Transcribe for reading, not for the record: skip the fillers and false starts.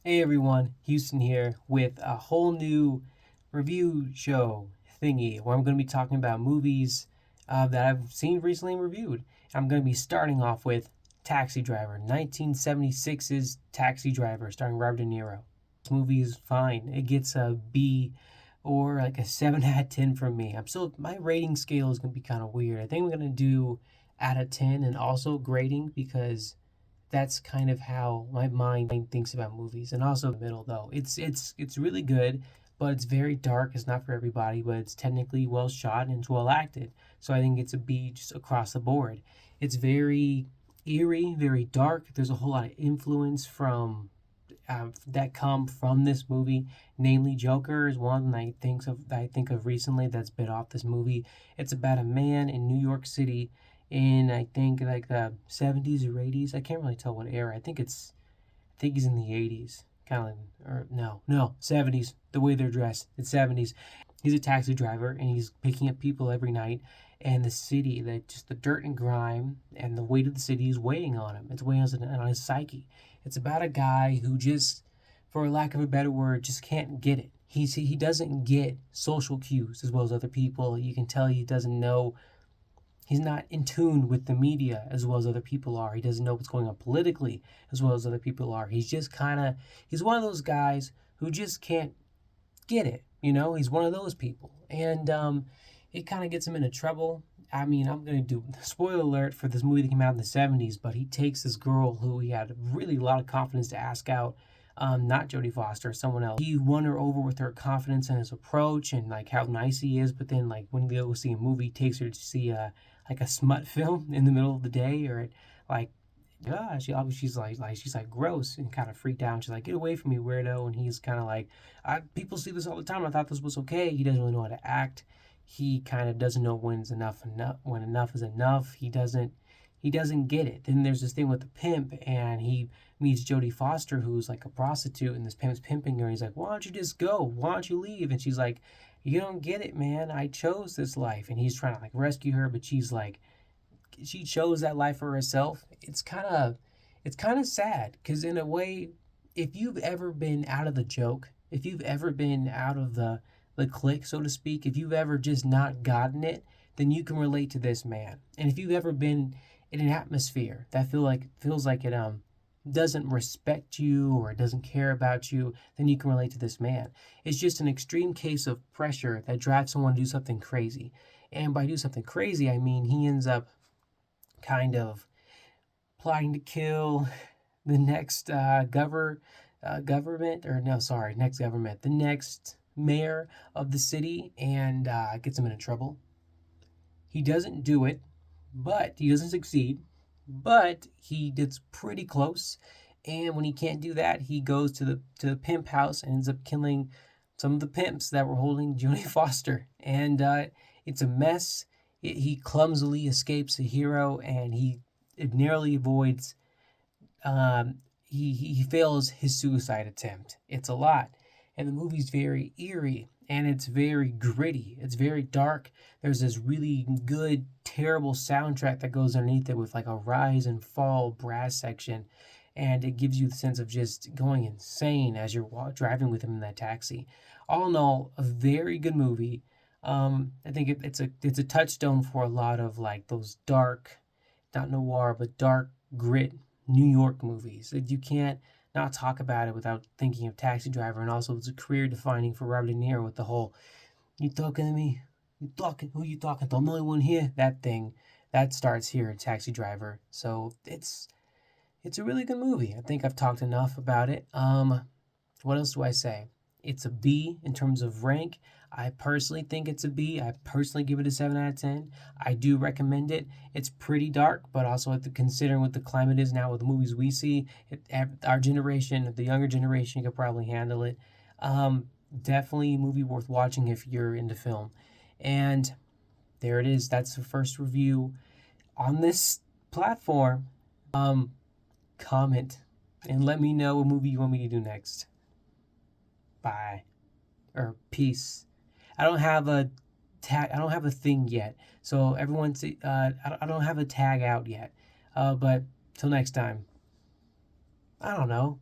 Hey everyone, Houston here with a whole new review show thingy where I'm going to be talking about movies that I've seen recently and reviewed. I'm going to be starting off with Taxi Driver, 1976's Taxi Driver, starring Robert De Niro. This movie is fine. It gets a B or like a 7 out of 10 from me. My rating scale is going to be kind of weird. I think I'm going to do out of 10 and also grading because that's kind of how my mind thinks about movies. And also the middle though. It's really good, but it's very dark. It's not for everybody, but it's technically well shot and it's well acted. So I think it's a B just across the board. It's very eerie, very dark. There's a whole lot of influence from that come from this movie. Namely, Joker is one that I think of recently that's bit off this movie. It's about a man in New York City in I think like the 70s or 80s. I can't really tell what era. I think he's in the 80s. Kind of or no, 70s. The way they're dressed, it's 70s. He's a taxi driver and he's picking up people every night. And the city, just the dirt and grime and the weight of the city is weighing on him. It's weighing on his psyche. It's about a guy who just, for lack of a better word, just can't get it. He doesn't get social cues as well as other people. You can tell he doesn't know. He's not in tune with the media as well as other people are. He doesn't know what's going on politically as well as other people are. He's one of those guys who just can't get it. He's one of those people. And it kind of gets him into trouble. I mean, I'm going to do spoiler alert for this movie that came out in the 70s, but he takes this girl who he had really a lot of confidence to ask out. Not Jodie Foster, someone else. He won her over with her confidence and his approach and like how nice he is. But then like when they go see a movie, he takes her to see like a smut film in the middle of the day or like she's like gross and kind of freaked out. And she's like, get away from me, weirdo. And he's kind of like, people see this all the time. I thought this was okay. He doesn't really know how to act. He kind of doesn't know when enough is enough. He doesn't get it. Then there's this thing with the pimp, and he meets Jodie Foster, who's like a prostitute, and this pimp's pimping her. And he's like, why don't you just go? Why don't you leave? And she's like, you don't get it, man. I chose this life. And he's trying to like rescue her, but she's like, she chose that life for herself. It's kind of sad because in a way, if you've ever been out of the joke, if you've ever been out of the clique, so to speak, if you've ever just not gotten it, then you can relate to this man. And if you've ever been in an atmosphere that feels like it doesn't respect you or it doesn't care about you, then you can relate to this man. It's just an extreme case of pressure that drives someone to do something crazy. And by do something crazy, I mean he ends up kind of plotting to kill the next government, or no, sorry, next government, the next mayor of the city, and gets him into trouble. He doesn't do it, but he doesn't succeed, but he gets pretty close. And when he can't do that, he goes to the pimp house and ends up killing some of the pimps that were holding Jodie Foster. And it's a mess. He clumsily escapes a hero, and he narrowly avoids. He fails his suicide attempt. It's a lot, and the movie's very eerie and it's very gritty. It's very dark. There's this really good, terrible soundtrack that goes underneath it with like a rise and fall brass section, and it gives you the sense of just going insane as you're driving with him in that taxi. All in all, a very good movie. I think it's a touchstone for a lot of like those dark, not noir, but dark grit New York movies. That you can't not talk about it without thinking of Taxi Driver, and also it's a career defining for Robert De Niro with the whole "You talking to me? You talking? Who you talking to? I'm the only one here." That thing that starts here in Taxi Driver. So it's a really good movie. I think I've talked enough about it. What else do I say? It's a B in terms of rank. I personally think it's a B. I personally give it a 7 out of 10. I do recommend it. It's pretty dark, but also considering what the climate is now with the movies we see, our generation, the younger generation, could probably handle it. Definitely a movie worth watching if you're into film. And there it is. That's the first review on this platform. Comment and let me know what movie you want me to do next. Bye. Or peace. I don't have a tag. I don't have a thing yet. So everyone's. I don't have a tag out yet. But till next time. I don't know.